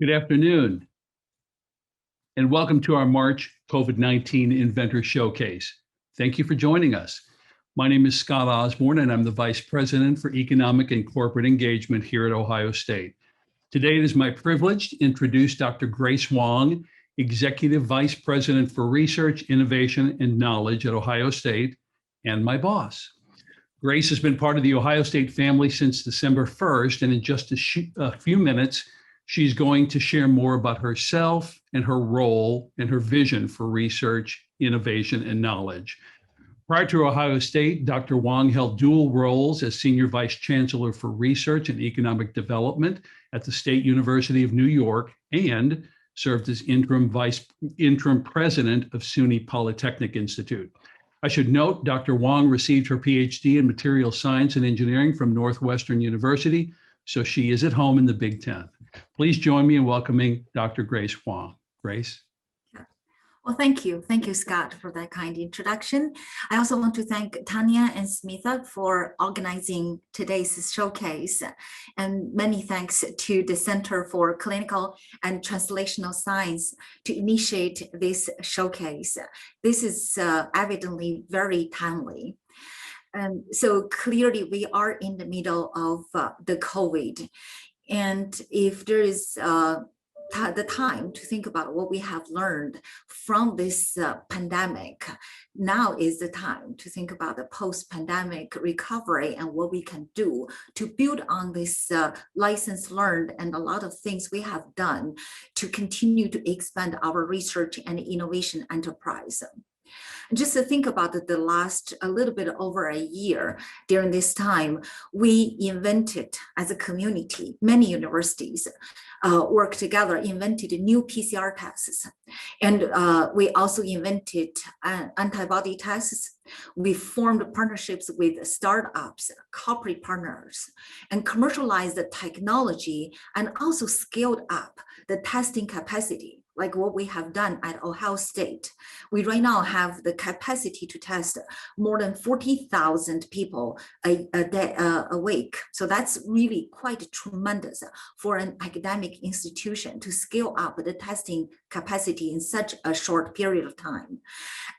Good afternoon, and welcome to our March COVID-19 Inventor Showcase. Thank you for joining us. My name is Scott Osborne, and I'm the Vice President for Economic and Corporate Engagement here at Ohio State. Today, it is my privilege to introduce Dr. Grace Wong, Executive Vice President for Research, Innovation, and Knowledge at Ohio State, and my boss. Grace has been part of the Ohio State family since December 1st, and in just a few minutes, she's going to share more about herself and her role and her vision for research, innovation, and knowledge. Prior to Ohio State, Dr. Wong held dual roles as Senior Vice Chancellor for Research and Economic Development at the State University of New York and served as interim president of SUNY Polytechnic Institute. I should note, Dr. Wong received her PhD in Material Science and Engineering from Northwestern University, so she is at home in the Big Ten. Please join me in welcoming Dr. Grace Wong. Grace. Well, thank you. Thank you, Scott, for that kind introduction. I also want to thank Tanya and Smitha for organizing today's showcase. And many thanks to the Center for Clinical and Translational Science to initiate this showcase. This is evidently very timely. So clearly we are in the middle of the COVID. And if there is the time to think about what we have learned from this pandemic, now is the time to think about the post-pandemic recovery and what we can do to build on this lessons learned and a lot of things we have done to continue to expand our research and innovation enterprise. Just to think about the last a little bit over a year, during this time, we invented as a community, many universities worked together, invented new PCR tests. And we also invented antibody tests. We formed partnerships with startups, corporate partners, and commercialized the technology and also scaled up the testing capacity, like what we have done at Ohio State. We right now have the capacity to test more than 40,000 people a week. So that's really quite tremendous for an academic institution to scale up the testing capacity in such a short period of time.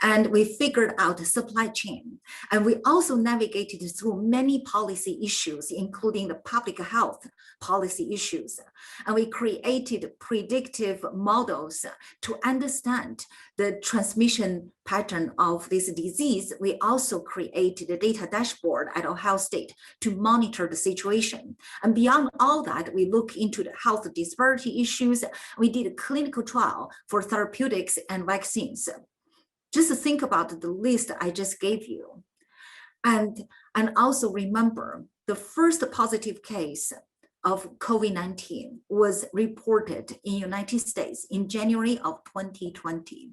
And we figured out the supply chain. And we also navigated through many policy issues, including the public health policy issues. And we created predictive models to understand the transmission pattern of this disease. We also created a data dashboard at Ohio State to monitor the situation. And beyond all that, we look into the health disparity issues. We did a clinical trial for therapeutics and vaccines. Just to think about the list I just gave you. And also remember, the first positive case of COVID-19 was reported in the United States in January of 2020,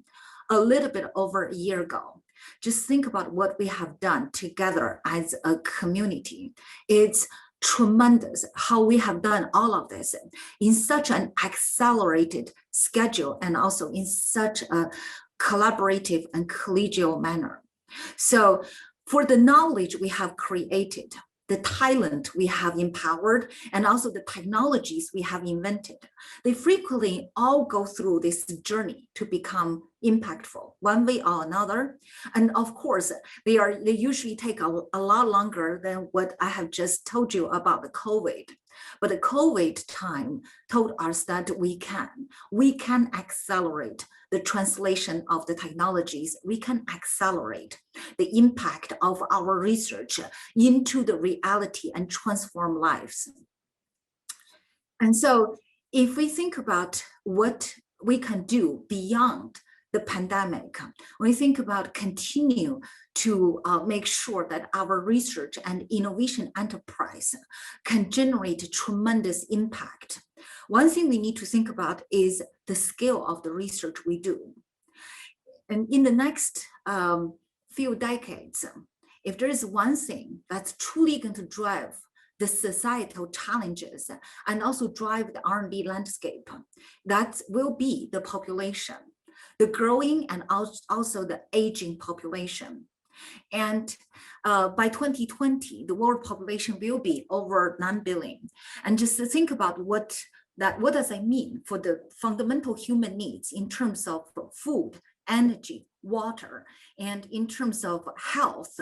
a little bit over a year ago. Just think about what we have done together as a community. It's tremendous how we have done all of this in such an accelerated schedule and also in such a collaborative and collegial manner. So for the knowledge we have created, the talent we have empowered, and also the technologies we have invented, they frequently all go through this journey to become impactful one way or another. And of course, they usually take a lot longer than what I have just told you about the COVID. But the COVID time told us that we can accelerate the translation of the technologies. We can accelerate the impact of our research into the reality and transform lives. And so if we think about what we can do beyond the pandemic, when we think about continue to make sure that our research and innovation enterprise can generate tremendous impact, one thing we need to think about is the scale of the research we do. And in the next few decades, if there is one thing that's truly going to drive the societal challenges and also drive the R&D landscape, that will be the population, the growing and also the aging population. And by 2020, the world population will be over 9 billion. And just to think about what that what does that mean for the fundamental human needs in terms of food, energy, water, and in terms of health,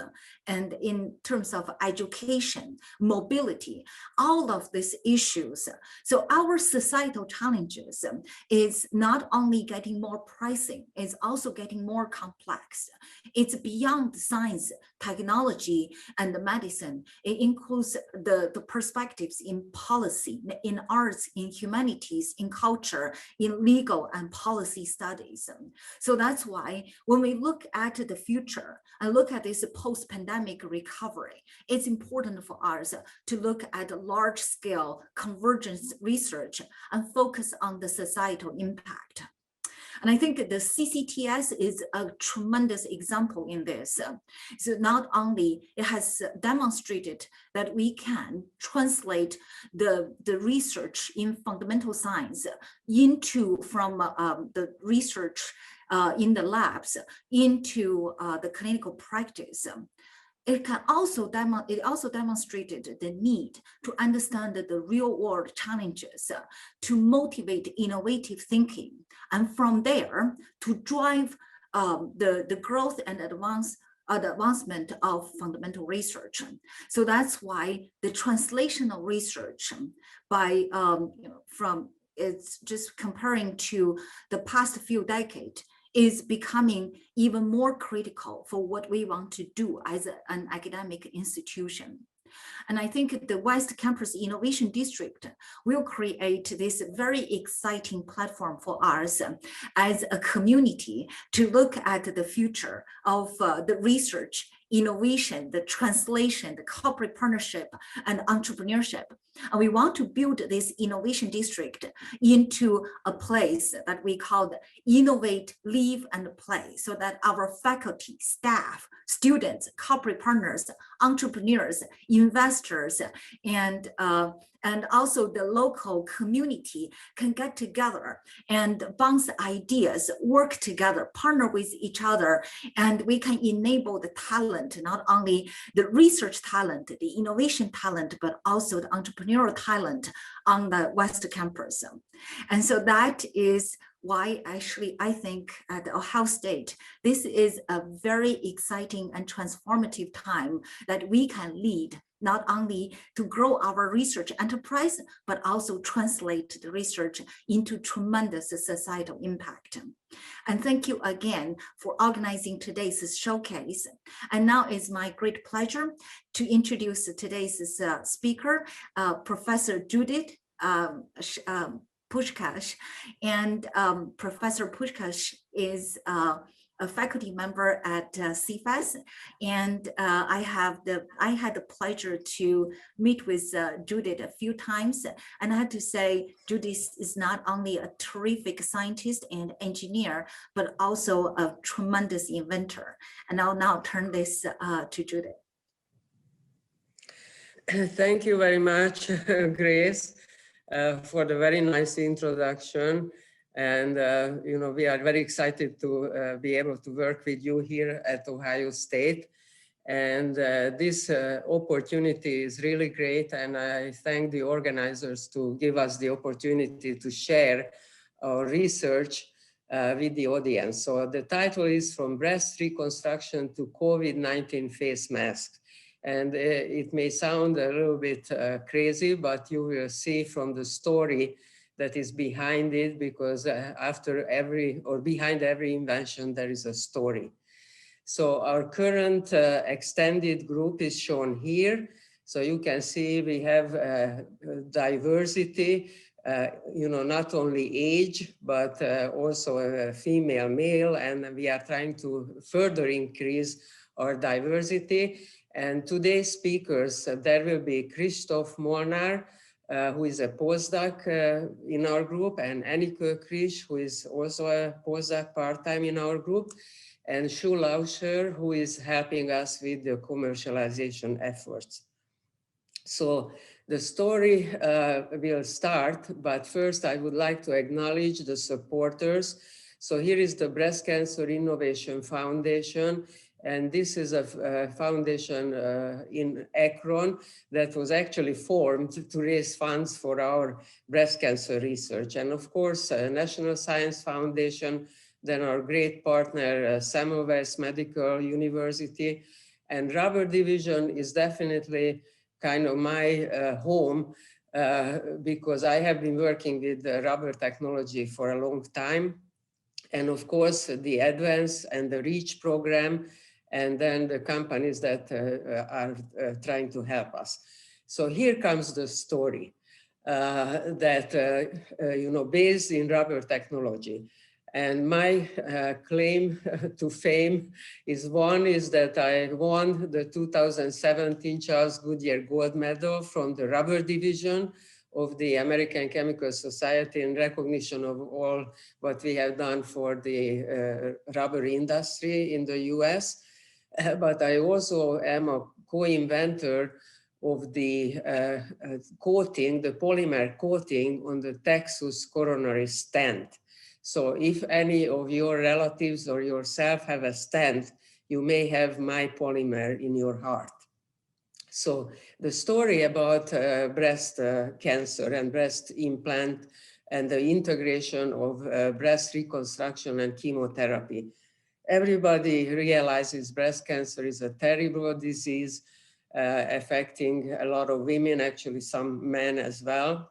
and in terms of education, mobility, all of these issues. So our societal challenges is not only getting more pressing, it's also getting more complex. It's beyond science, technology, and the medicine. It includes the perspectives in policy, in arts, in humanities, in culture, in legal and policy studies. So that's why when we look at the future and look at this post-pandemic recovery, it's important for us to look at large-scale convergence research and focus on the societal impact. And I think the CCTS is a tremendous example in this. So not only it has demonstrated that we can translate the research in fundamental science from the research in the labs into the clinical practice. It also demonstrated the need to understand the real world challenges to motivate innovative thinking, and from there to drive the growth and advancement of fundamental research. So that's why the translational research by from it's just comparing to the past few decades is becoming even more critical for what we want to do as an academic institution. And I think the West Campus Innovation District will create this very exciting platform for us as a community to look at the future of the research, innovation, the translation, the corporate partnership, and entrepreneurship. And we want to build this innovation district into a place that we call the innovate, live, and play, so that our faculty, staff, students, corporate partners, entrepreneurs, investors, and also the local community can get together and bounce ideas, work together, partner with each other, and we can enable the talent, not only the research talent, the innovation talent, but also the entrepreneurial talent on the West Campus. And so that is why actually I think at Ohio State, this is a very exciting and transformative time that we can lead, not only to grow our research enterprise, but also translate the research into tremendous societal impact. And thank you again for organizing today's showcase. And now it's my great pleasure to introduce today's speaker, Professor Judith Puskas. And Professor Puskas is a faculty member at CFAS, and I had the pleasure to meet with Judith a few times, and I have to say Judith is not only a terrific scientist and engineer, but also a tremendous inventor. And I'll now turn this to Judith. Thank you very much, Grace, for the very nice introduction. And, we are very excited to be able to work with you here at Ohio State. And this opportunity is really great. And I thank the organizers to give us the opportunity to share our research with the audience. So the title is From Breast Reconstruction to COVID-19 Face Mask. And it may sound a little bit crazy, but you will see from the story that is behind it, because behind every invention, there is a story. So our current extended group is shown here. So you can see we have diversity, not only age, but also female, male, and we are trying to further increase our diversity. And today's speakers, there will be Christoph Molnar, who is a postdoc in our group, and Annika Krisch, who is also a postdoc part-time in our group, and Shu Lauscher, who is helping us with the commercialization efforts. So the story will start, but first I would like to acknowledge the supporters. So here is the Breast Cancer Innovation Foundation, And this is a foundation in Akron that was actually formed to raise funds for our breast cancer research. And of course, National Science Foundation, then our great partner, Semmelweis Medical University, and rubber division is definitely kind of my home because I have been working with rubber technology for a long time. And of course, the ADVANCE and the REACH program, and then the companies that are trying to help us. So here comes the story that, based in rubber technology. And my claim to fame is that I won the 2017 Charles Goodyear Gold Medal from the rubber division of the American Chemical Society in recognition of all what we have done for the rubber industry in the US. But I also am a co-inventor of the coating, the polymer coating on the Texas coronary stent. So if any of your relatives or yourself have a stent, you may have my polymer in your heart. So the story about breast cancer and breast implant and the integration of breast reconstruction and chemotherapy. Everybody realizes breast cancer is a terrible disease affecting a lot of women, actually some men as well.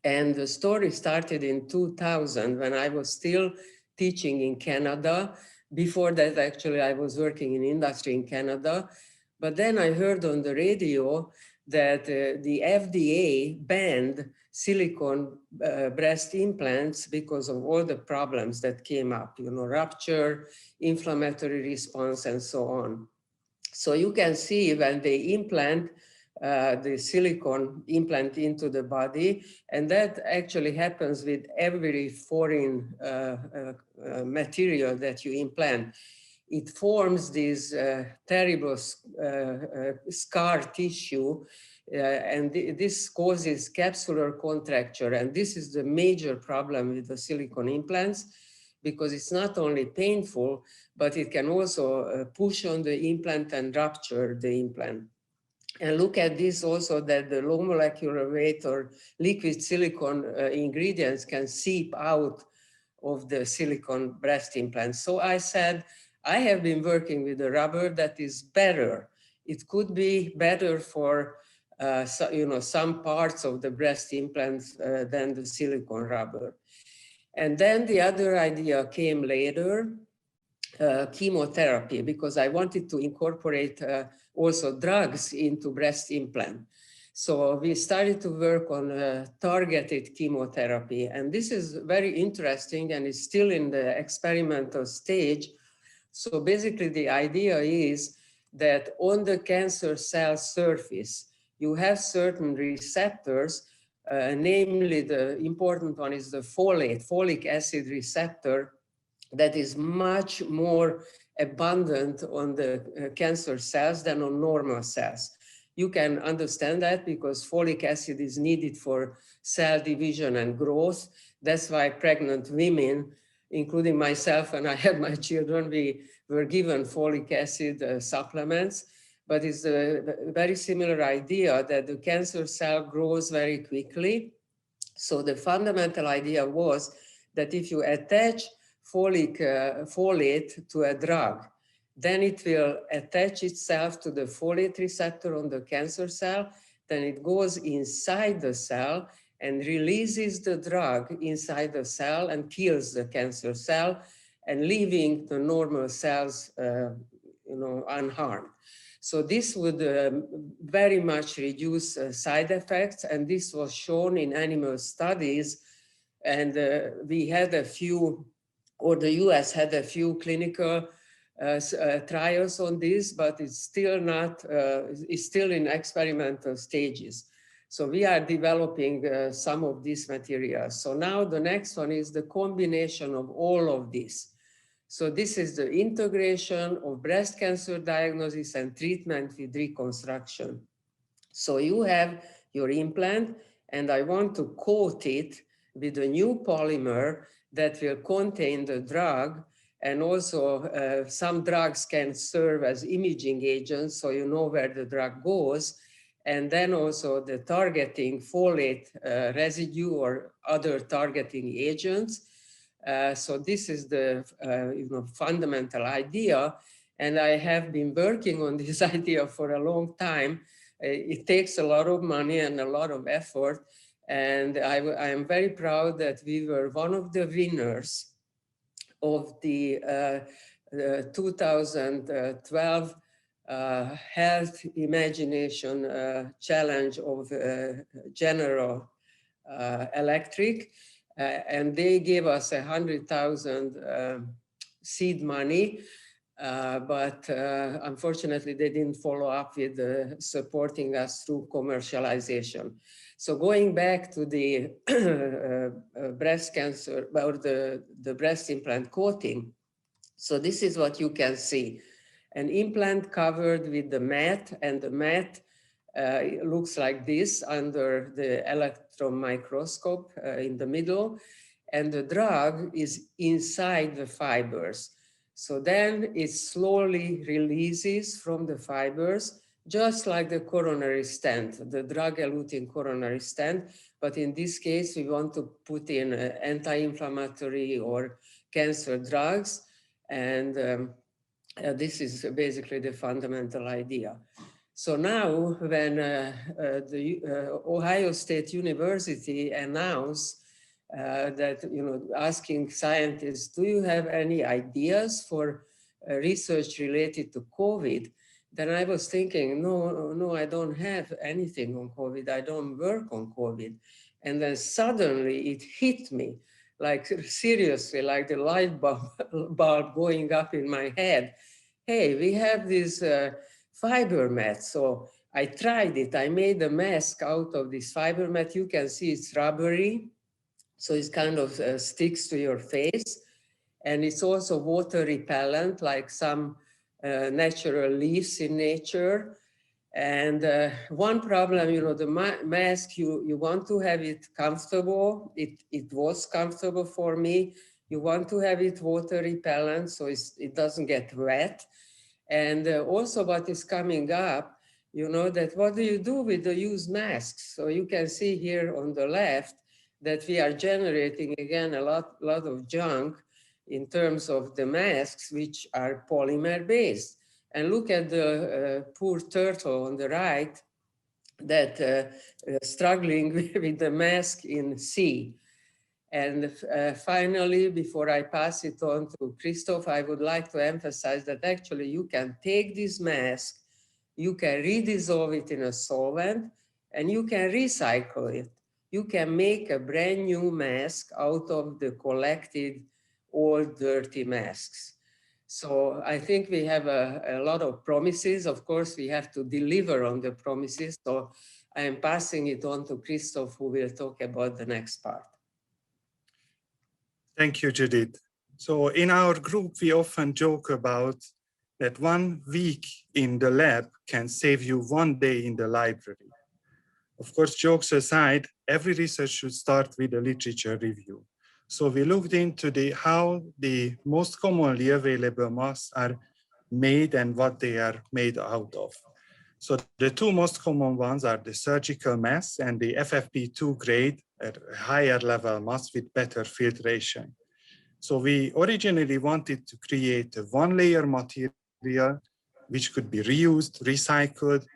And the story started in 2000 when I was still teaching in Canada. Before that, actually, I was working in industry in Canada. But then I heard on the radio that the FDA banned silicone breast implants because of all the problems that came up, rupture, inflammatory response, and so on. So you can see when they implant the silicone implant into the body, and that actually happens with every foreign material that you implant. It forms this terrible scar tissue, and this causes capsular contracture. And this is the major problem with the silicone implants, because it's not only painful, but it can also push on the implant and rupture the implant. And look at this also, that the low molecular weight or liquid silicone ingredients can seep out of the silicone breast implant. So I said, I have been working with a rubber that is better. It could be better for some parts of the breast implants than the silicone rubber. And then the other idea came later, chemotherapy, because I wanted to incorporate also drugs into breast implant. So we started to work on targeted chemotherapy. And this is very interesting and is still in the experimental stage. So basically the idea is that on the cancer cell surface, you have certain receptors, namely the important one is the folic acid receptor, that is much more abundant on the cancer cells than on normal cells. You can understand that because folic acid is needed for cell division and growth. That's why pregnant women, including myself when I had my children, we were given folic acid supplements. But it's a very similar idea that the cancer cell grows very quickly. So the fundamental idea was that if you attach folate to a drug, then it will attach itself to the folate receptor on the cancer cell, then it goes inside the cell and releases the drug inside the cell and kills the cancer cell, and leaving the normal cells unharmed. So this would very much reduce side effects, and this was shown in animal studies. And we had a few, or the US had a few clinical trials on this, but it's still not, it's still in experimental stages. So we are developing some of these materials. So now the next one is the combination of all of this. So this is the integration of breast cancer diagnosis and treatment with reconstruction. So you have your implant, and I want to coat it with a new polymer that will contain the drug, And also some drugs can serve as imaging agents, so you know where the drug goes. And then also the targeting folate residue or other targeting agents. So this is the fundamental idea. And I have been working on this idea for a long time. It takes a lot of money and a lot of effort. And I am very proud that we were one of the winners of the 2012 Health Imagination Challenge of General Electric. And they gave us 100,000 seed money. But unfortunately, they didn't follow up with supporting us through commercialization. So going back to the breast cancer or the breast implant coating, so this is what you can see. An implant covered with the mat, and the mat looks like this under the electron microscope in the middle, and the drug is inside the fibers. So then it slowly releases from the fibers, just like the coronary stent, the drug-eluting coronary stent. But in this case, we want to put in anti-inflammatory or cancer drugs. And this is basically the fundamental idea. So now when the Ohio State University announced that, asking scientists, do you have any ideas for research related to COVID? Then I was thinking, no, I don't have anything on COVID. I don't work on COVID. And then suddenly it hit me, like seriously, like the light bulb going up in my head. Hey, we have this fiber mat. So I tried it. I made a mask out of this fiber mat. You can see it's rubbery. So it kind of sticks to your face. And it's also water repellent, like some natural leaves in nature. And one problem, the mask, you want to have it comfortable. It was comfortable for me. You want to have it water repellent, so it doesn't get wet. And also what is coming up, that what do you do with the used masks? So you can see here on the left that we are generating, again, a lot of junk in terms of the masks, which are polymer-based. And look at the poor turtle on the right that struggling with the mask in sea. And finally, before I pass it on to Christoph, I would like to emphasize that actually you can take this mask, you can redissolve it in a solvent, and you can recycle it. You can make a brand new mask out of the collected old dirty masks. So I think we have a lot of promises. Of course, we have to deliver on the promises. So I am passing it on to Christoph, who will talk about the next part. Thank you, Judith. So in our group, we often joke about that 1 week in the lab can save you 1 day in the library. Of course, jokes aside, every research should start with a literature review. So we looked into how the most commonly available masks are made and what they are made out of. So the 2 most common ones are the surgical masks and the FFP2 grade, a higher level mask with better filtration. So we originally wanted to create a 1-layer material which could be reused, recycled,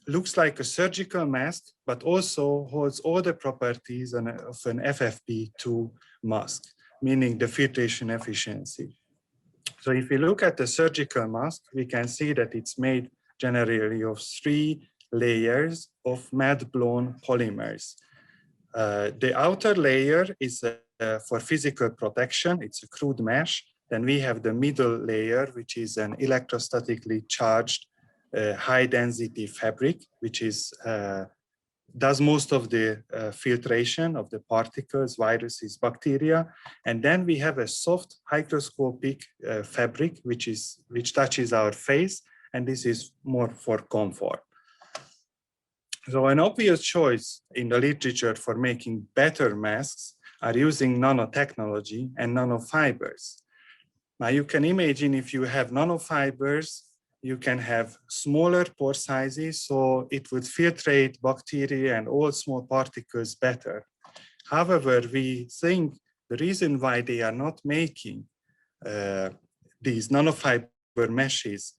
looks like a surgical mask, but also holds all the properties of an FFP2 mask, meaning the filtration efficiency. So if we look at the surgical mask, we can see that it's made generally of 3 layers of melt-blown polymers. The outer layer is for physical protection. It's a crude mesh. Then we have the middle layer, which is an electrostatically charged high-density fabric, which does most of the filtration of the particles, viruses, bacteria. And then we have a soft hygroscopic fabric, which touches our face, and this is more for comfort. So an obvious choice in the literature for making better masks are using nanotechnology and nanofibers. Now you can imagine if you have nanofibers, you can have smaller pore sizes, so it would filtrate bacteria and all small particles better. However, we think the reason why they are not making these nanofiber meshes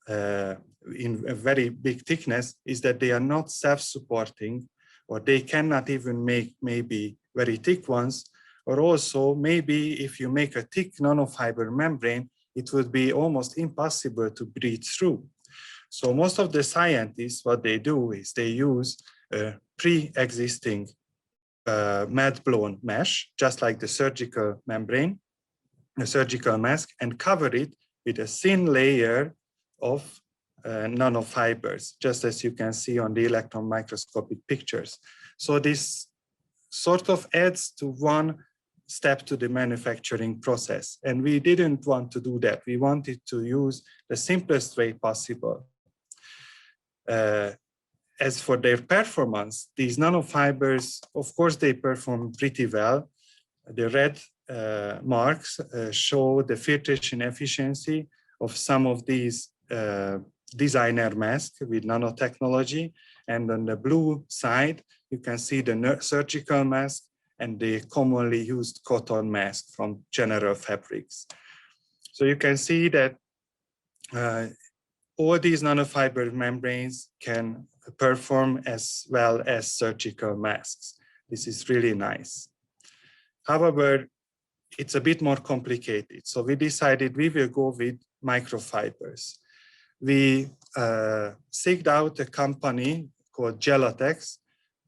in a very big thickness is that they are not self-supporting, or they cannot even make maybe very thick ones, or also maybe if you make a thick nanofiber membrane, it would be almost impossible to breathe through. So most of the scientists, what they do is they use a pre-existing melt-blown mesh, just like the surgical membrane, the surgical mask, and cover it with a thin layer of nanofibers, just as you can see on the electron microscopic pictures. So this sort of adds to one step to the manufacturing process. And we didn't want to do that. We wanted to use the simplest way possible. As for their performance, these nanofibers, of course, they perform pretty well. The red marks show the filtration efficiency of some of these designer masks with nanotechnology. And on the blue side, you can see the surgical mask and the commonly used cotton mask from General Fabrics. So you can see that all these nanofiber membranes can perform as well as surgical masks. This is really nice. However, it's a bit more complicated. So we decided we will go with microfibers. We seeked out a company called Gelatex,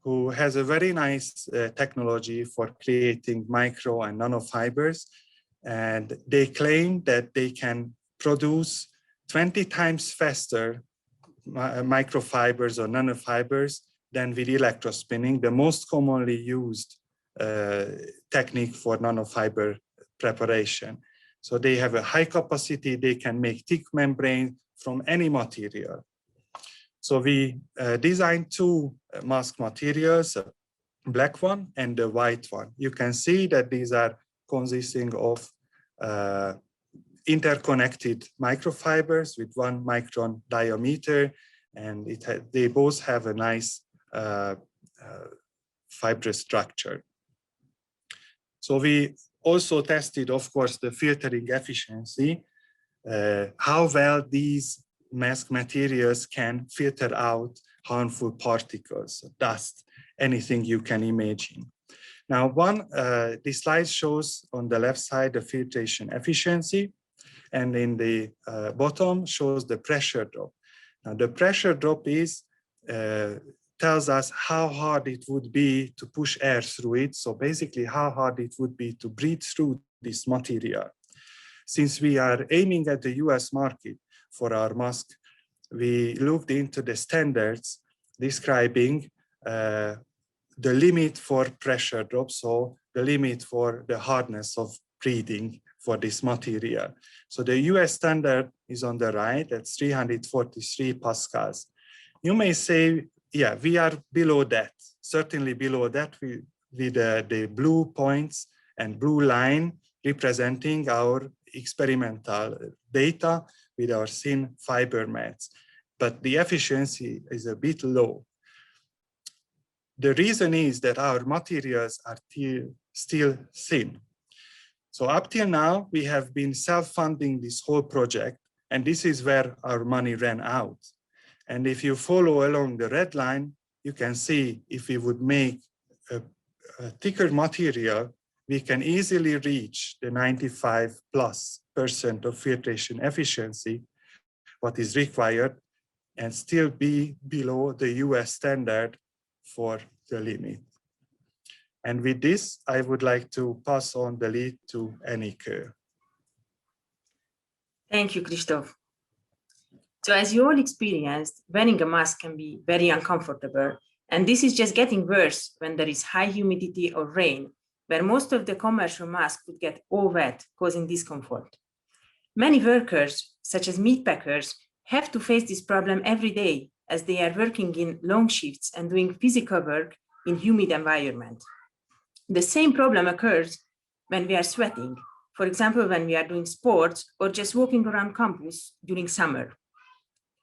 who has a very nice technology for creating micro and nanofibers. And they claim that they can produce 20 times faster microfibers or nanofibers than with electrospinning, the most commonly used technique for nanofiber preparation. So they have a high capacity, they can make thick membrane from any material. So we designed two mask materials, a black one and a white one. You can see that these are consisting of interconnected microfibers with 1 micron diameter, and they both have a nice fibrous structure. So we also tested, of course, the filtering efficiency, how well these mask materials can filter out harmful particles, dust, anything you can imagine. Now, this slide shows on the left side the filtration efficiency, and in the bottom shows the pressure drop. Now, the pressure drop tells us how hard it would be to push air through it. So basically how hard it would be to breathe through this material. Since we are aiming at the US market for our mask, we looked into the standards describing the limit for pressure drop, so the limit for the hardness of breathing for this material. So the US standard is on the right, that's 343 Puskas. You may say, yeah, we are below that, certainly below that with the blue points and blue line representing our experimental data with our thin fiber mats, but the efficiency is a bit low. The reason is that our materials are still thin. So up till now, we have been self-funding this whole project, and this is where our money ran out. And if you follow along the red line, you can see if we would make a thicker material, we can easily reach the 95+% of filtration efficiency, what is required, and still be below the US standard for the limit. And with this, I would like to pass on the lead to Annika. Thank you, Christoph. So as you all experienced, wearing a mask can be very uncomfortable. And this is just getting worse when there is high humidity or rain, where most of the commercial masks would get all wet, causing discomfort. Many workers, such as meat packers, have to face this problem every day as they are working in long shifts and doing physical work in humid environment. The same problem occurs when we are sweating, for example, when we are doing sports or just walking around campus during summer.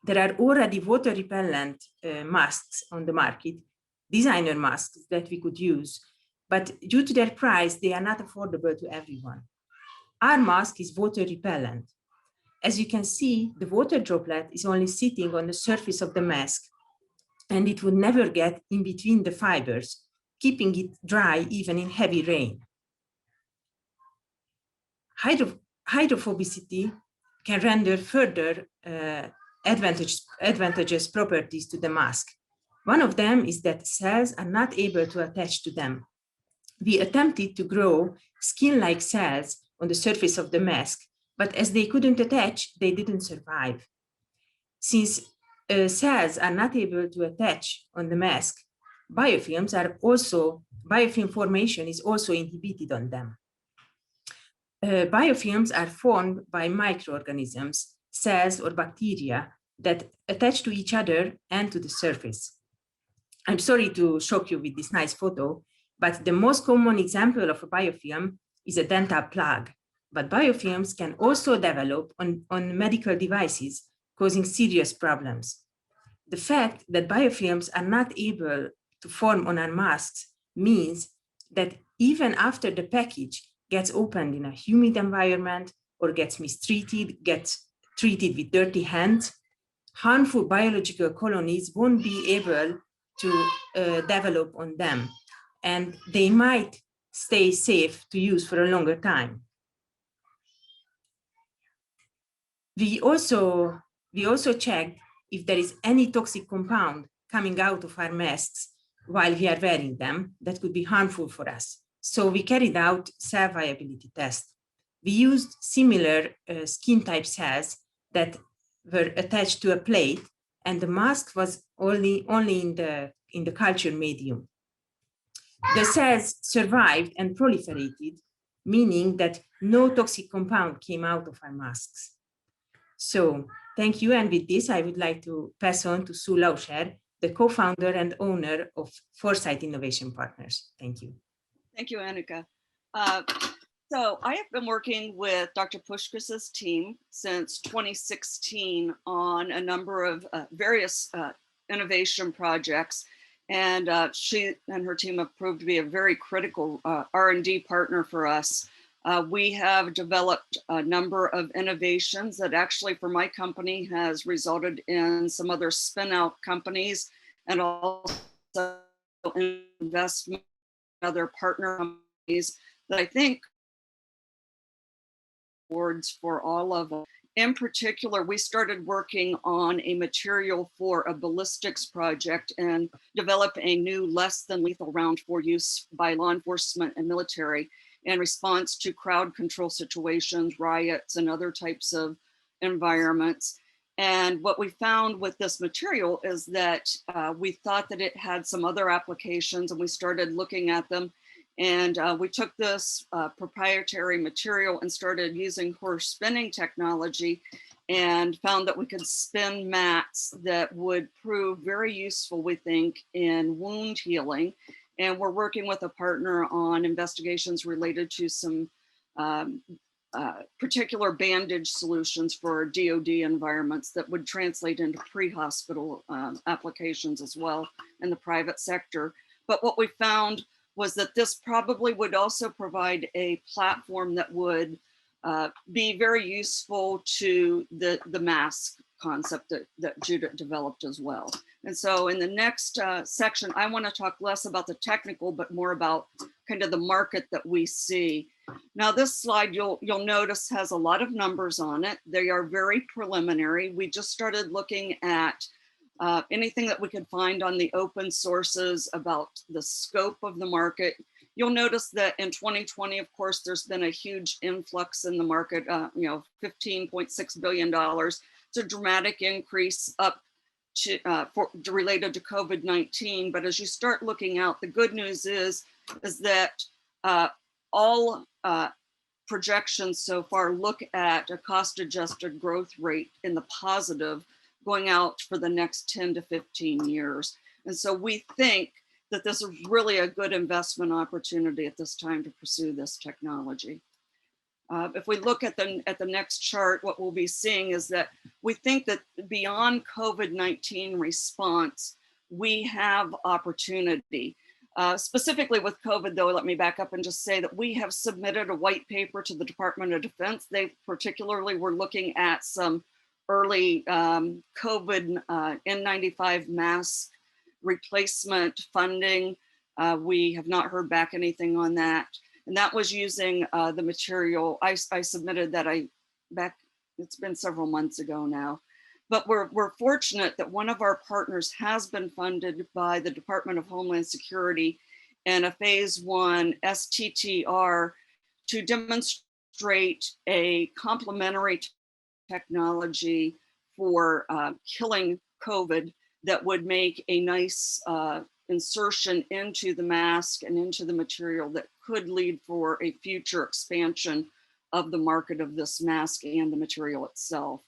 There are already water repellent masks on the market, designer masks that we could use, but due to their price, they are not affordable to everyone. Our mask is water repellent. As you can see, the water droplet is only sitting on the surface of the mask, and it would never get in between the fibers, keeping it dry even in heavy rain. Hydrophobicity can render further advantageous properties to the mask. One of them is that cells are not able to attach to them. We attempted to grow skin-like cells on the surface of the mask, but as they couldn't attach, they didn't survive. Since cells are not able to attach on the mask, biofilm formation is also inhibited on them. Biofilms are formed by microorganisms, cells or bacteria that attach to each other and to the surface. I'm sorry to shock you with this nice photo, but the most common example of a biofilm is a dental plug. But biofilms can also develop on medical devices, causing serious problems. The fact that biofilms are not able to form on our masks means that even after the package gets opened in a humid environment or gets mistreated, gets treated with dirty hands, harmful biological colonies won't be able to develop on them, and they might stay safe to use for a longer time. We also checked if there is any toxic compound coming out of our masks while we are wearing them that could be harmful for us. So we carried out cell viability tests. We used similar skin type cells that were attached to a plate, and the mask was only in the culture medium. The cells survived and proliferated, meaning that no toxic compound came out of our masks. So thank you. And with this, I would like to pass on to Sue Lauscher, the co-founder and owner of Foresight Innovation Partners. Thank you. Thank you, Annika. So I have been working with Dr. Puskas's team since 2016 on a number of various innovation projects. And she and her team have proved to be a very critical R&D partner for us. We have developed a number of innovations that actually for my company has resulted in some other spin-out companies and also investment in other partner companies that I think awards for all of them. In particular, we started working on a material for a ballistics project and develop a new less than lethal round for use by law enforcement and military in response to crowd control situations, riots, and other types of environments. And what we found with this material is that we thought that it had some other applications, and we started looking at them. And we took this proprietary material and started using horse spinning technology and found that we could spin mats that would prove very useful, we think, in wound healing. And we're working with a partner on investigations related to some particular bandage solutions for DoD environments that would translate into pre-hospital applications as well in the private sector. But what we found was that this probably would also provide a platform that would be very useful to the mask concept that Judith developed as well. And so in the next section, I want to talk less about the technical, but more about kind of the market that we see. Now this slide you'll notice has a lot of numbers on it. They are very preliminary. We just started looking at anything that we could find on the open sources about the scope of the market. You'll notice that in 2020, of course, there's been a huge influx in the market, $15.6 billion. It's a dramatic increase up to, related to COVID-19. But as you start looking out, the good news is that all projections so far look at a cost-adjusted growth rate in the positive going out for the next 10 to 15 years. And so we think that this is really a good investment opportunity at this time to pursue this technology. If we look at the next chart, what we'll be seeing is that we think that beyond COVID-19 response, we have opportunity. Specifically with COVID though, let me back up and just say that we have submitted a white paper to the Department of Defense. They particularly were looking at some early COVID N95 mask replacement funding. We have not heard back anything on that. And that was using the material. I submitted that it's been several months ago now. But we're fortunate that one of our partners has been funded by the Department of Homeland Security in a phase 1 STTR to demonstrate a complementary technology for killing COVID that would make a nice insertion into the mask and into the material that could lead for a future expansion of the market of this mask and the material itself.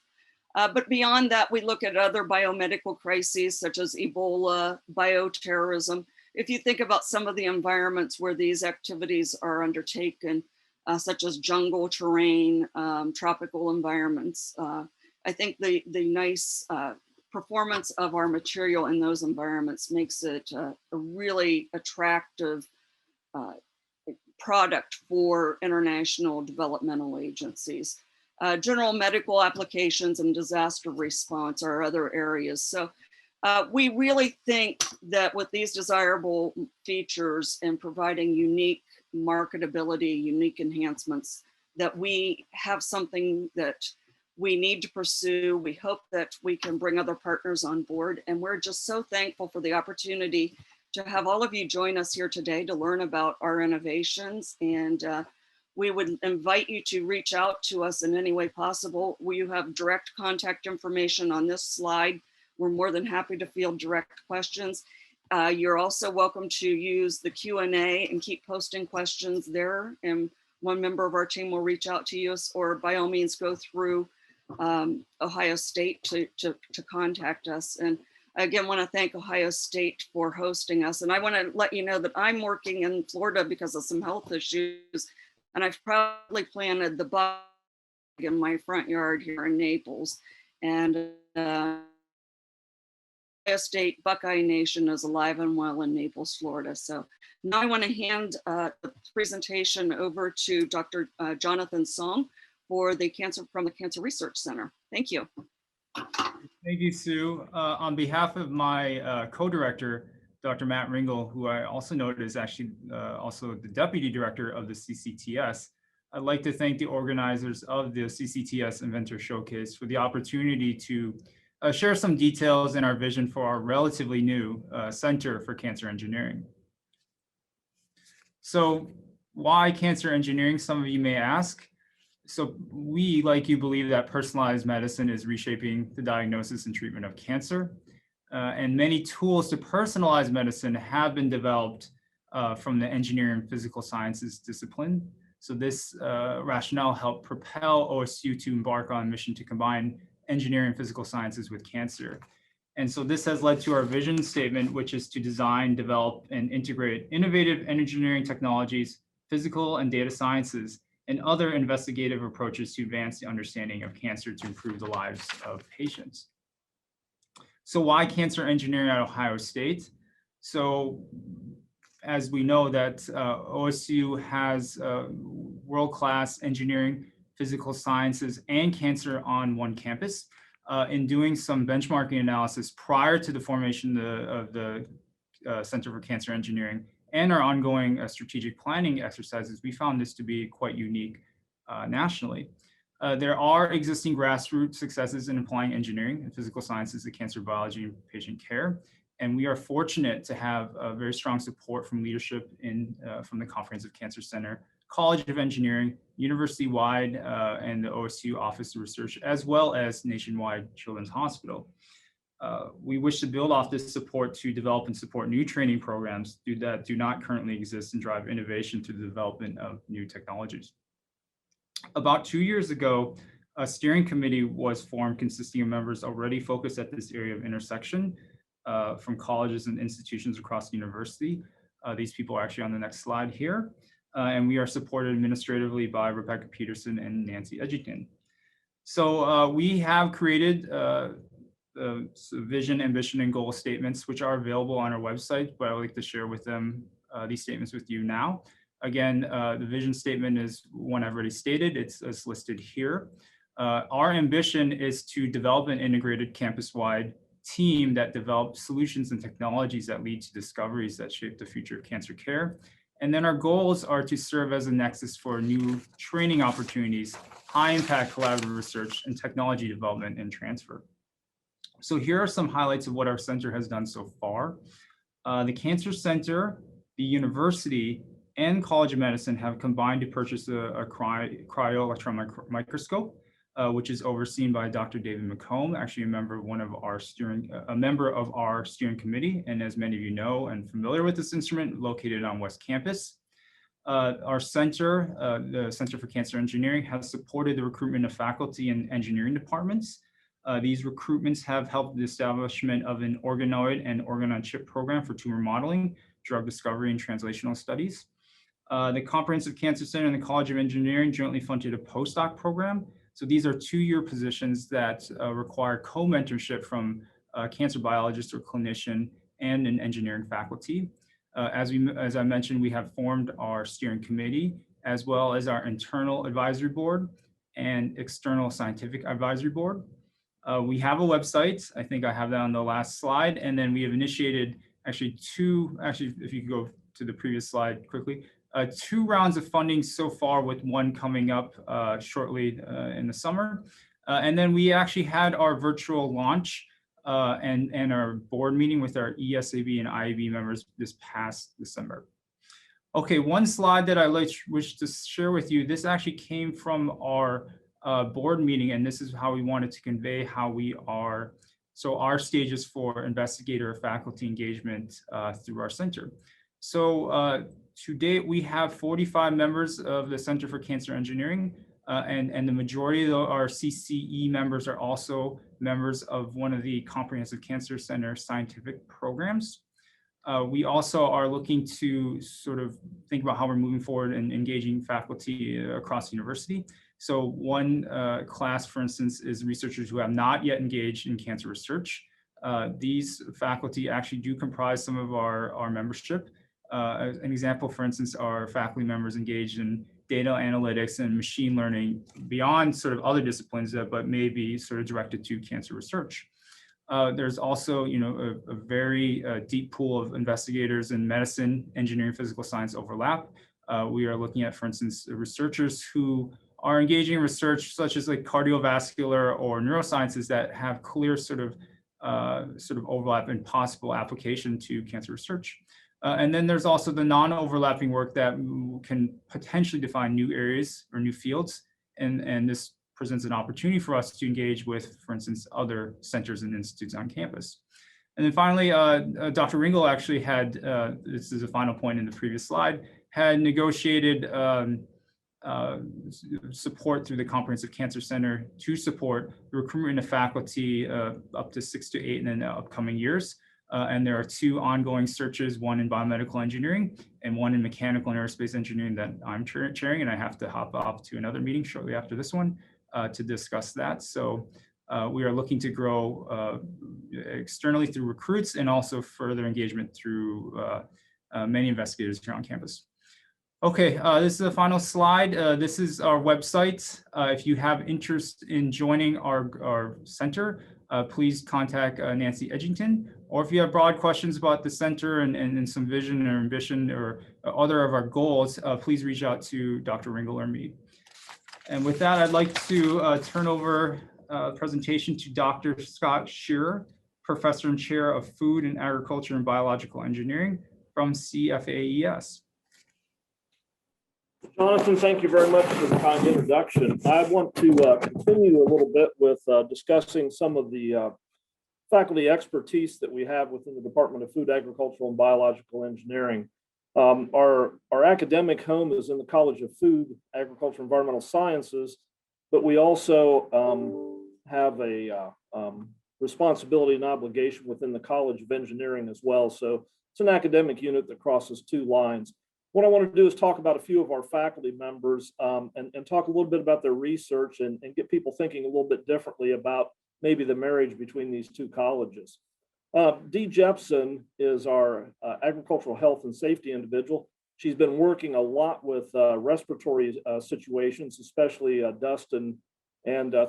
But beyond that, we look at other biomedical crises such as Ebola, bioterrorism. If you think about some of the environments where these activities are undertaken, such as jungle terrain, tropical environments, I think the nice performance of our material in those environments makes it a really attractive product for international developmental agencies. General medical applications and disaster response are other areas. So we really think that with these desirable features and providing unique marketability, unique enhancements, that we have something that we need to pursue. We hope that we can bring other partners on board. And we're just so thankful for the opportunity to have all of you join us here today to learn about our innovations. And we would invite you to reach out to us in any way possible. We have direct contact information on this slide. We're more than happy to field direct questions. You're also welcome to use the Q&A and keep posting questions there. And one member of our team will reach out to you, or by all means go through Ohio State to contact us. And I again want to thank Ohio State for hosting us. And I want to let you know that I'm working in Florida because of some health issues. And I've proudly planted the bug in my front yard here in Naples. And Ohio State Buckeye Nation is alive and well in Naples, Florida. So now I want to hand the presentation over to Dr. Jonathan Song from the Cancer Research Center. Thank you. Thank you, Sue. On behalf of my co-director, Dr. Matt Ringel, who I also noted is actually also the deputy director of the CCTS, I'd like to thank the organizers of the CCTS Inventor Showcase for the opportunity to share some details in our vision for our relatively new Center for Cancer Engineering. So why cancer engineering, some of you may ask. So we, like you, believe that personalized medicine is reshaping the diagnosis and treatment of cancer. And many tools to personalize medicine have been developed from the engineering and physical sciences discipline. So this rationale helped propel OSU to embark on a mission to combine engineering and physical sciences with cancer. And so this has led to our vision statement, which is to design, develop, and integrate innovative engineering technologies, physical and data sciences, and other investigative approaches to advance the understanding of cancer to improve the lives of patients. So why cancer engineering at Ohio State? So as we know that OSU has world-class engineering, physical sciences, and cancer on one campus. In doing some benchmarking analysis prior to the formation of the Center for Cancer Engineering and our ongoing strategic planning exercises, we found this to be quite unique nationally. There are existing grassroots successes in applying engineering and physical sciences to cancer biology and patient care. And we are fortunate to have very strong support from leadership from the Comprehensive Cancer Center, College of Engineering, university-wide, and the OSU Office of Research, as well as nationwide Children's Hospital. We wish to build off this support to develop and support new training programs that do not currently exist and drive innovation through the development of new technologies. About 2 years ago, a steering committee was formed consisting of members already focused at this area of intersection from colleges and institutions across the university. These people are actually on the next slide here. and we are supported administratively by Rebecca Peterson and Nancy Edgington. So we have created vision, ambition, and goal statements, which are available on our website, but I would like to share with them these statements with you now. Again, the vision statement is one I've already stated. It's listed here. Our ambition is to develop an integrated campus-wide team that develops solutions and technologies that lead to discoveries that shape the future of cancer care. And then our goals are to serve as a nexus for new training opportunities, high-impact collaborative research, and technology development and transfer. So here are some highlights of what our center has done so far. The Cancer Center, the university, and College of Medicine have combined to purchase a cryo-electron microscope, which is overseen by Dr. David McComb, actually a member of our steering committee, and as many of you know and familiar with this instrument, located on West Campus. Our center, the Center for Cancer Engineering, has supported the recruitment of faculty in engineering departments. These recruitments have helped the establishment of an organoid and organ-on-chip program for tumor modeling, drug discovery, and translational studies. The Comprehensive Cancer Center and the College of Engineering jointly funded a postdoc program. So these are two-year positions that require co-mentorship from a cancer biologist or clinician and an engineering faculty. As I mentioned, we have formed our steering committee, as well as our internal advisory board and external scientific advisory board. We have a website. I think I have that on the last slide. And then we have initiated if you could go to the previous slide quickly, 2 rounds of funding so far, with one coming up shortly in the summer. And then we actually had our virtual launch and our board meeting with our ESAB and IAB members this past December. Okay, one slide that I wish to share with you, this actually came from our board meeting, and this is how we wanted to convey how we are. So our stages for investigator or faculty engagement through our center. So to date, we have 45 members of the Center for Cancer Engineering, and the majority of our CCE members are also members of one of the Comprehensive Cancer Center scientific programs. We also are looking to sort of think about how we're moving forward and engaging faculty across the university. So one class, for instance, is researchers who have not yet engaged in cancer research. These faculty actually do comprise some of our membership. An example, for instance, are faculty members engaged in data analytics and machine learning beyond sort of other disciplines, but may be sort of directed to cancer research. There's also, a very deep pool of investigators in medicine, engineering, physical science overlap. We are looking at, for instance, researchers who are engaging in research such as like cardiovascular or neurosciences that have clear sort of overlap and possible application to cancer research. And then there's also the non-overlapping work that can potentially define new areas or new fields. And this presents an opportunity for us to engage with, for instance, other centers and institutes on campus. And then finally, Dr. Ringel actually had, this is a final point in the previous slide, had negotiated support through the Comprehensive Cancer Center to support the recruitment of faculty up to 6 to 8 in the upcoming years. And there are 2 ongoing searches, one in biomedical engineering and one in mechanical and aerospace engineering that I'm chairing, and I have to hop off to another meeting shortly after this one to discuss that. So we are looking to grow externally through recruits and also further engagement through many investigators here on campus. Okay, this is the final slide. This is our website. If you have interest in joining our center, please contact Nancy Edgington. Or if you have broad questions about the center and some vision or ambition or other of our goals, please reach out to Dr. Ringel or me. And with that, I'd like to turn over the presentation to Dr. Scott Shearer, Professor and Chair of Food and Agriculture and Biological Engineering from CFAES. Jonathan, thank you very much for the kind introduction. I want to continue a little bit with discussing some of the faculty expertise that we have within the Department of Food, Agricultural, and Biological Engineering. Our academic home is in the College of Food, Agriculture, and Environmental Sciences, but we also have a responsibility and obligation within the College of Engineering as well. So it's an academic unit that crosses 2 lines. What I want to do is talk about a few of our faculty members and talk a little bit about their research and get people thinking a little bit differently about maybe the marriage between these two colleges. Dee Jepson is our agricultural health and safety individual. She's been working a lot with respiratory situations, especially dust and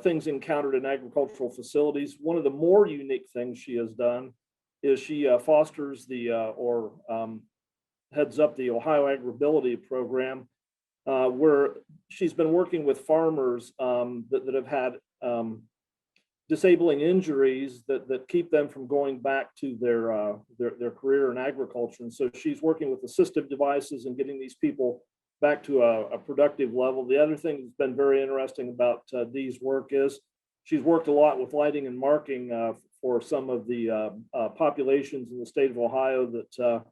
things encountered in agricultural facilities. One of the more unique things she has done is she fosters heads up the Ohio Agribility Program, where she's been working with farmers that have had disabling injuries that keep them from going back to their career in agriculture. And so she's working with assistive devices and getting these people back to a productive level. The other thing that's been very interesting about Dee's work is she's worked a lot with lighting and marking for some of the populations in the state of Ohio that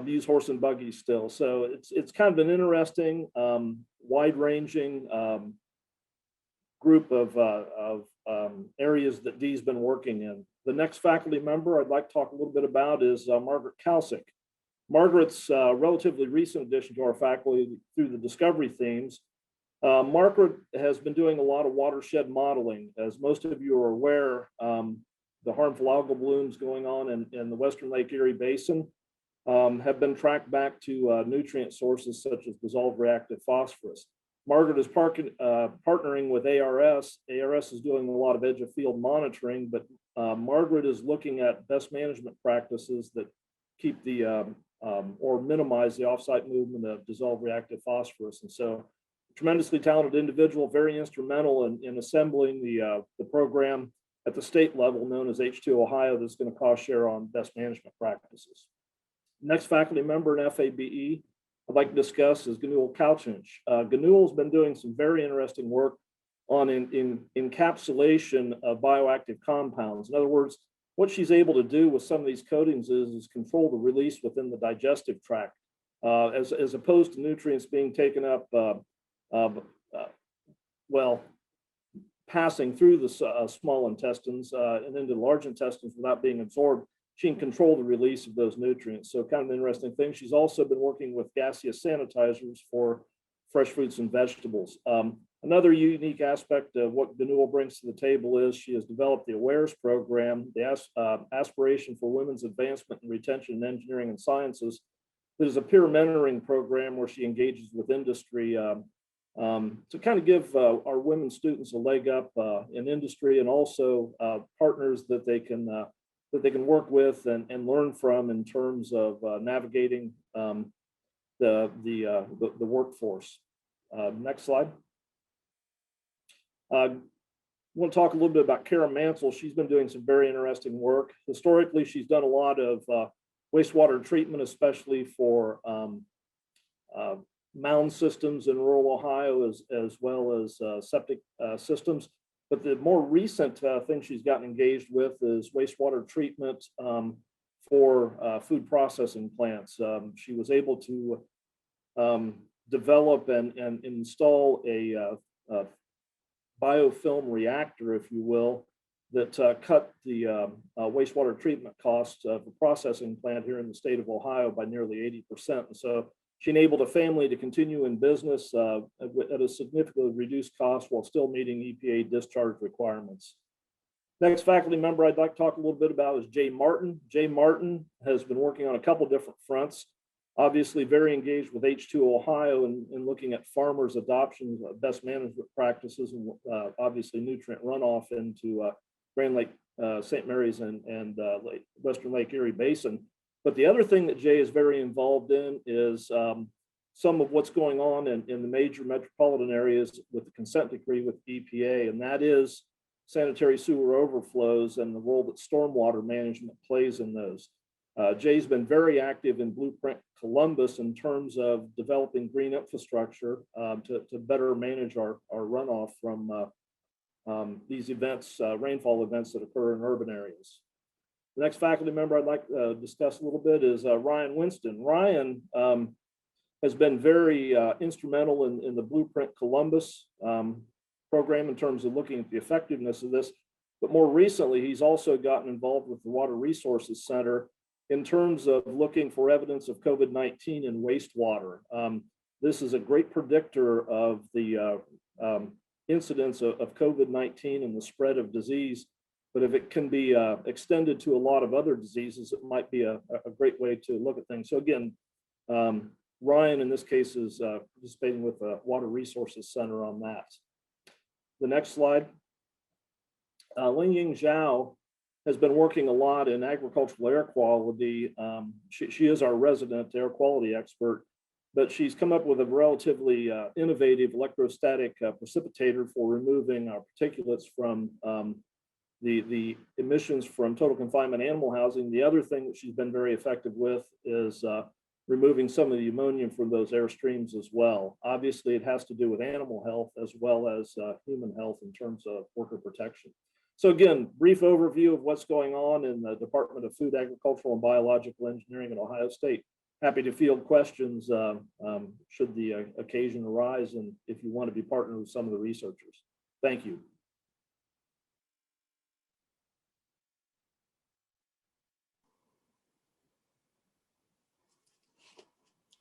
use horse and buggy still. So it's kind of an interesting, wide-ranging group of areas that Dee's been working in. The next faculty member I'd like to talk a little bit about is Margaret calcic. Margaret's a relatively recent addition to our faculty through the discovery themes. Margaret has been doing a lot of watershed modeling. As most of you are aware, the harmful algal blooms going on in the Western Lake Erie Basin have been tracked back to nutrient sources such as dissolved reactive phosphorus. Margaret is partnering with ARS. ARS is doing a lot of edge of field monitoring, but Margaret is looking at best management practices that keep or minimize the offsite movement of dissolved reactive phosphorus. And so, tremendously talented individual, very instrumental in assembling the program at the state level known as H2 Ohio that's going to cost share on best management practices. Next faculty member in FABE I'd like to discuss is Ganul Kauchinch. Ganul's been doing some very interesting work on encapsulation of bioactive compounds. In other words, what she's able to do with some of these coatings is control the release within the digestive tract, as opposed to nutrients being taken up, passing through the small intestines and into the large intestines without being absorbed. She can control the release of those nutrients. So kind of an interesting thing. She's also been working with gaseous sanitizers for fresh fruits and vegetables. Another unique aspect of what Ganul brings to the table is she has developed the AWARES program, the Aspiration for Women's Advancement and Retention in Engineering and Sciences. That is a peer mentoring program where she engages with industry to kind of give our women students a leg up in industry and also partners that they can work with and learn from in terms of navigating the workforce. Next slide. I want to talk a little bit about Kara Mansell. She's been doing some very interesting work. Historically, she's done a lot of wastewater treatment, especially for mound systems in rural Ohio, as well as septic systems. But the more recent thing she's gotten engaged with is wastewater treatment for food processing plants. She was able to develop and install a biofilm reactor, if you will, that cut the wastewater treatment costs of a processing plant here in the state of Ohio by nearly 80%. And so she enabled a family to continue in business at a significantly reduced cost while still meeting EPA discharge requirements. Next faculty member I'd like to talk a little bit about is Jay Martin. Jay Martin has been working on a couple different fronts. Obviously very engaged with H2 Ohio and looking at farmers' adoption of best management practices and obviously nutrient runoff into Grand Lake, St. Mary's and Western Lake Erie Basin. But the other thing that Jay is very involved in is some of what's going on in the major metropolitan areas with the consent decree with EPA, and that is sanitary sewer overflows and the role that stormwater management plays in those. Jay's been very active in Blueprint Columbus in terms of developing green infrastructure to better manage our runoff from these events, rainfall events that occur in urban areas. The next faculty member I'd like to discuss a little bit is Ryan Winston. Ryan has been very instrumental in the Blueprint Columbus program in terms of looking at the effectiveness of this. But more recently, he's also gotten involved with the Water Resources Center in terms of looking for evidence of COVID-19 in wastewater. This is a great predictor of the incidence of COVID-19 and the spread of disease. But if it can be extended to a lot of other diseases, it might be a great way to look at things. So again, Ryan in this case is participating with the Water Resources Center on that. The next slide. Linying Zhao has been working a lot in agricultural air quality. She is our resident air quality expert, but she's come up with a relatively innovative electrostatic precipitator for removing particulates from the emissions from total confinement animal housing. The other thing that she's been very effective with is removing some of the ammonia from those air streams as well. Obviously, it has to do with animal health as well as human health in terms of worker protection. So again, brief overview of what's going on in the Department of Food, Agricultural, and Biological Engineering at Ohio State. Happy to field questions should the occasion arise, and if you want to be partnered with some of the researchers. Thank you.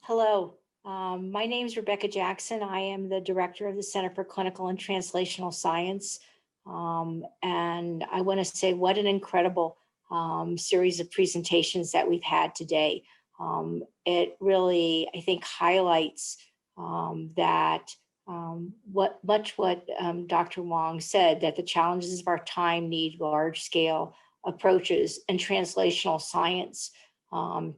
Hello, my name is Rebecca Jackson. I am the director of the Center for Clinical and Translational Science. And I want to say what an incredible series of presentations that we've had today. It really, I think, highlights that what Dr. Wong said, that the challenges of our time need large-scale approaches and translational science,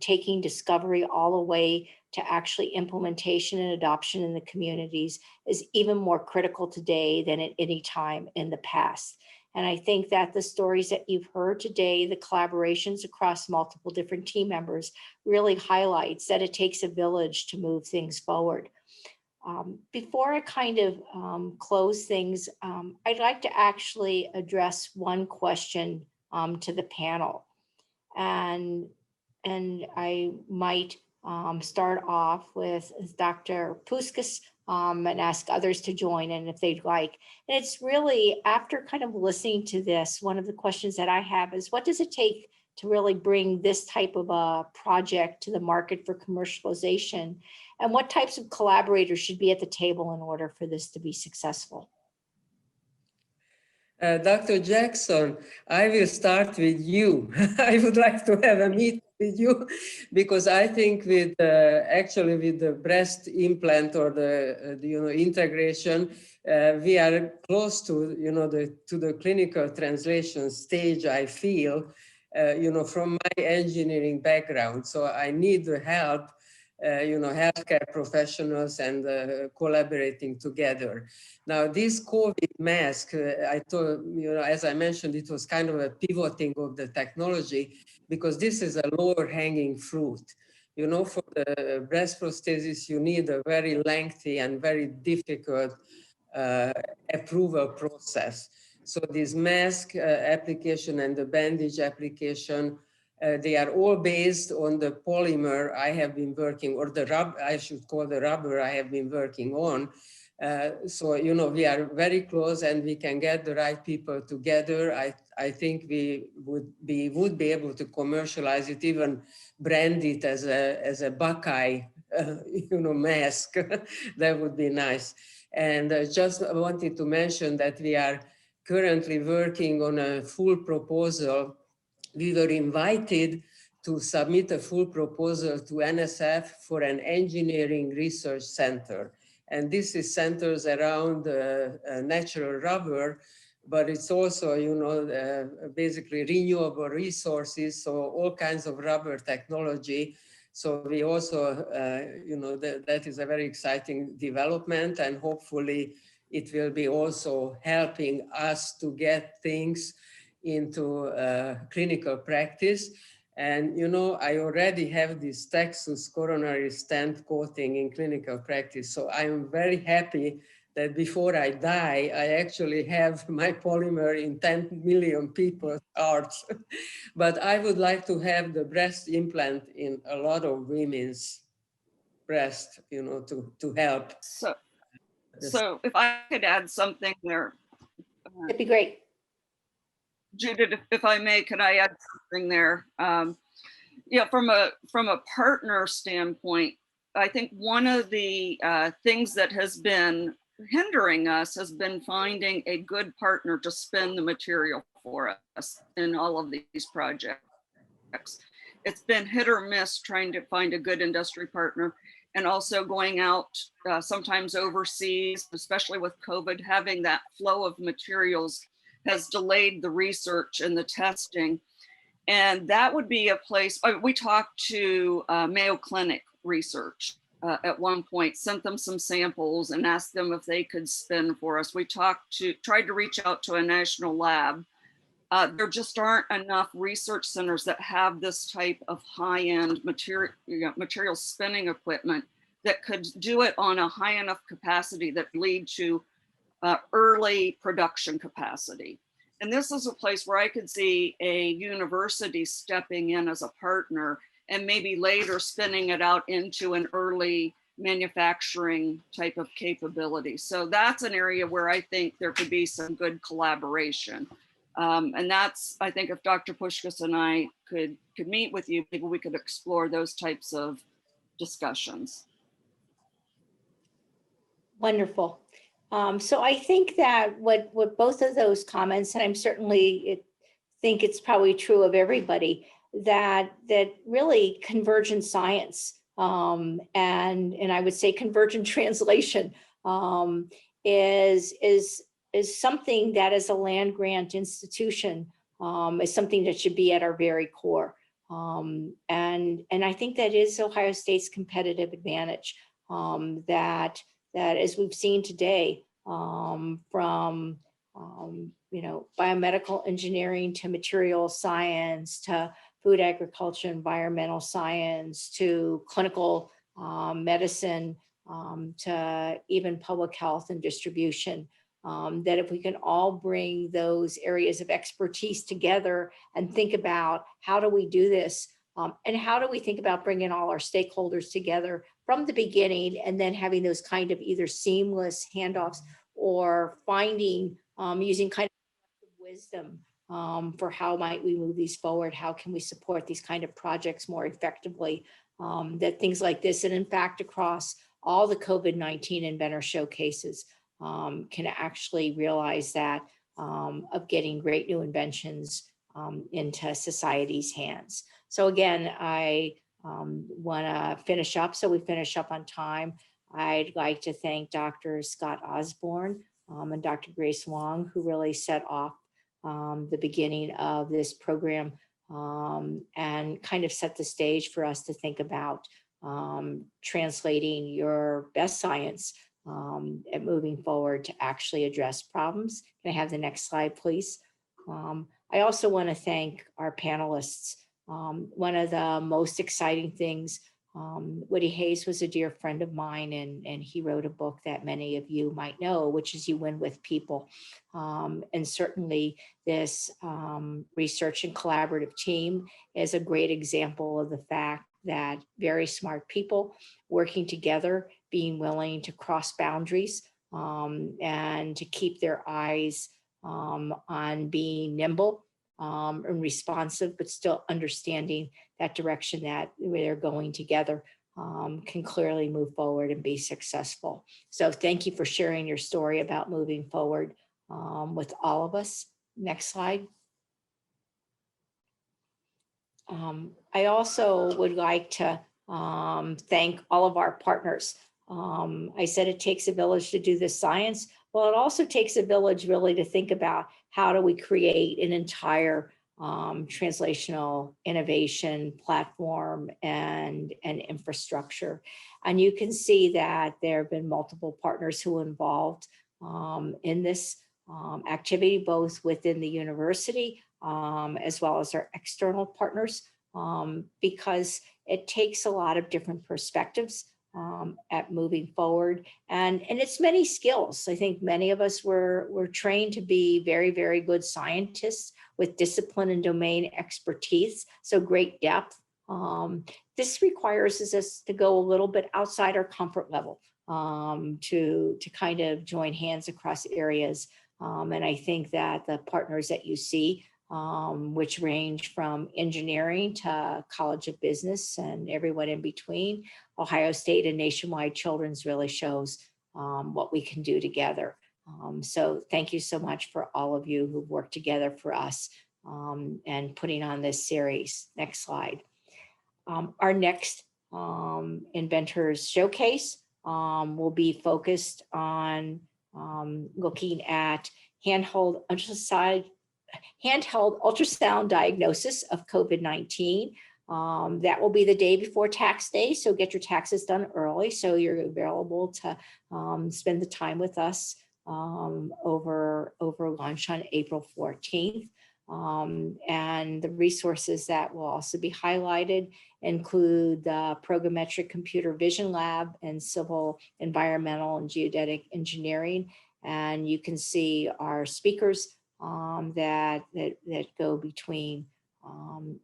taking discovery all the way to actually implementation and adoption in the communities is even more critical today than at any time in the past. And I think that the stories that you've heard today, the collaborations across multiple different team members, really highlights that it takes a village to move things forward. Before I kind of close things, I'd like to actually address one question to the panel. And I might start off with Dr. Puskas and ask others to join in if they'd like. And it's really, after kind of listening to this, one of the questions that I have is, what does it take to really bring this type of a project to the market for commercialization? And what types of collaborators should be at the table in order for this to be successful? Dr. Jackson, I will start with you. I would like to have a meeting with you because I think with actually with the breast implant or the integration, we are close to to the clinical translation stage. I feel from my engineering background, so I need the help. Healthcare professionals and collaborating together. Now, this COVID mask, I thought, as I mentioned, it was kind of a pivoting of the technology because this is a lower hanging fruit. For the breast prosthesis, you need a very lengthy and very difficult approval process. So this mask application and the bandage application, they are all based on the polymer I have been working, or the rubber, I should call the rubber I have been working on. So, we are very close and we can get the right people together. I think we would be able to commercialize it, even brand it as a Buckeye, mask. That would be nice. And just wanted to mention that we are currently working on a full proposal. We were invited to submit a full proposal to NSF for an engineering research center. And this is centers around natural rubber, but it's also, basically renewable resources, so all kinds of rubber technology. So we also, that is a very exciting development, and hopefully it will be also helping us to get things into clinical practice. And I already have this Texas coronary stent coating in clinical practice. So I'm very happy that before I die, I actually have my polymer in 10 million people's hearts. But I would like to have the breast implant in a lot of women's breast, to help. So if I could add something there. That'd be great. Judith, if I may, could I add something there? Yeah, from a partner standpoint, I think one of the things that has been hindering us has been finding a good partner to spin the material for us in all of these projects. It's been hit or miss trying to find a good industry partner, and also going out sometimes overseas, especially with COVID, having that flow of materials has delayed the research and the testing. And that would be a place, we talked to Mayo Clinic research at one point, sent them some samples and asked them if they could spin for us. We tried to reach out to a national lab. There just aren't enough research centers that have this type of high-end material spinning equipment that could do it on a high enough capacity that lead to early production capacity. And this is a place where I could see a university stepping in as a partner and maybe later spinning it out into an early manufacturing type of capability. So that's an area where I think there could be some good collaboration. And that's, I think if Dr. Puskas and I could meet with you, maybe we could explore those types of discussions. Wonderful. So I think that what both of those comments, and I'm certainly think it's probably true of everybody, that really convergent science and I would say convergent translation is something that as a land grant institution is something that should be at our very core. And I think that is Ohio State's competitive advantage, that as we've seen today, from biomedical engineering to material science to food agriculture, environmental science to clinical medicine to even public health and distribution, that if we can all bring those areas of expertise together and think about how do we do this, and how do we think about bringing all our stakeholders together from the beginning and then having those kind of either seamless handoffs or finding, using kind of wisdom for how might we move these forward, how can we support these kind of projects more effectively, that things like this, and in fact, across all the COVID-19 inventor showcases can actually realize that of getting great new inventions into society's hands. So again, I want to finish up, so we finish up on time. I'd like to thank Dr. Scott Osborne and Dr. Grace Wong, who really set off the beginning of this program and kind of set the stage for us to think about translating your best science and moving forward to actually address problems. Can I have the next slide, please? I also want to thank our panelists. One of the most exciting things, Woody Hayes was a dear friend of mine, and he wrote a book that many of you might know, which is You Win with People. And certainly this research and collaborative team is a great example of the fact that very smart people working together, being willing to cross boundaries and to keep their eyes on being nimble and responsive, but still understanding that direction that they're going together can clearly move forward and be successful. So thank you for sharing your story about moving forward with all of us. Next slide. I also would like to thank all of our partners. I said it takes a village to do this science. Well, it also takes a village really to think about how do we create an entire translational innovation platform and infrastructure. And you can see that there have been multiple partners who are involved in this activity, both within the university as well as our external partners, because it takes a lot of different perspectives at moving forward. And it's many skills. I think many of us were trained to be very, very good scientists with discipline and domain expertise, so great depth. This requires us to go a little bit outside our comfort level to kind of join hands across areas. And I think that the partners that you see which range from engineering to College of Business and everyone in between. Ohio State and nationwide children's really shows what we can do together. So thank you so much for all of you who've worked together for us and putting on this series. Next slide. Our next Inventors Showcase will be focused on looking at handheld ultrasound diagnosis of COVID-19. That will be the day before tax day, so get your taxes done early so you're available to spend the time with us over lunch on April 14th. And the resources that will also be highlighted include the Programmetric Computer Vision Lab and Civil, Environmental, and Geodetic Engineering. And you can see our speakers that go between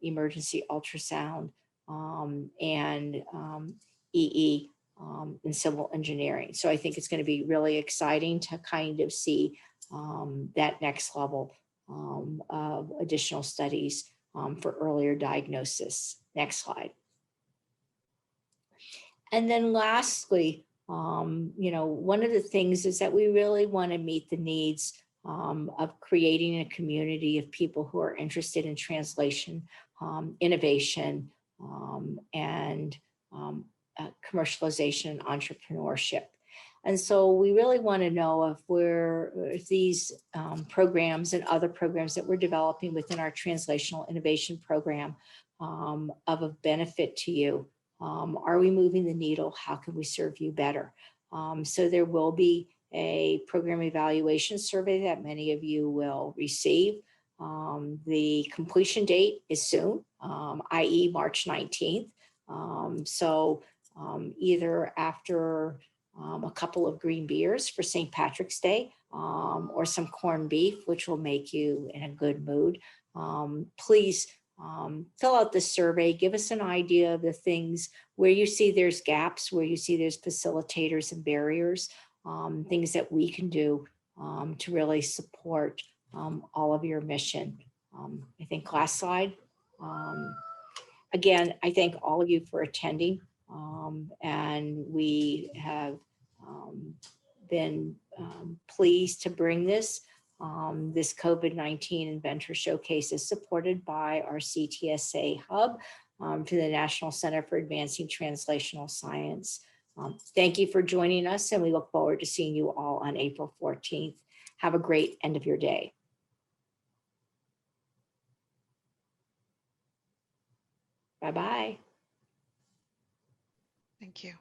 emergency ultrasound and EE in civil engineering. So I think it's going to be really exciting to kind of see that next level of additional studies for earlier diagnosis. Next slide. And then lastly, one of the things is that we really want to meet the needs of creating a community of people who are interested in translation, innovation, and commercialization and entrepreneurship. And so we really want to know if these programs and other programs that we're developing within our translational innovation program of a benefit to you. Are we moving the needle? How can we serve you better? So there will be a program evaluation survey that many of you will receive. The completion date is soon, i.e. March 19th. So either after a couple of green beers for St. Patrick's Day or some corned beef, which will make you in a good mood, please fill out the survey, give us an idea of the things where you see there's gaps, where you see there's facilitators and barriers, things that we can do to really support all of your mission. I think last slide. Again, I thank all of you for attending, and we have been pleased to bring this. This COVID-19 Inventor Showcase is supported by our CTSA hub to the National Center for Advancing Translational Science. Thank you for joining us, and we look forward to seeing you all on April 14th. Have a great end of your day. Bye-bye. Thank you.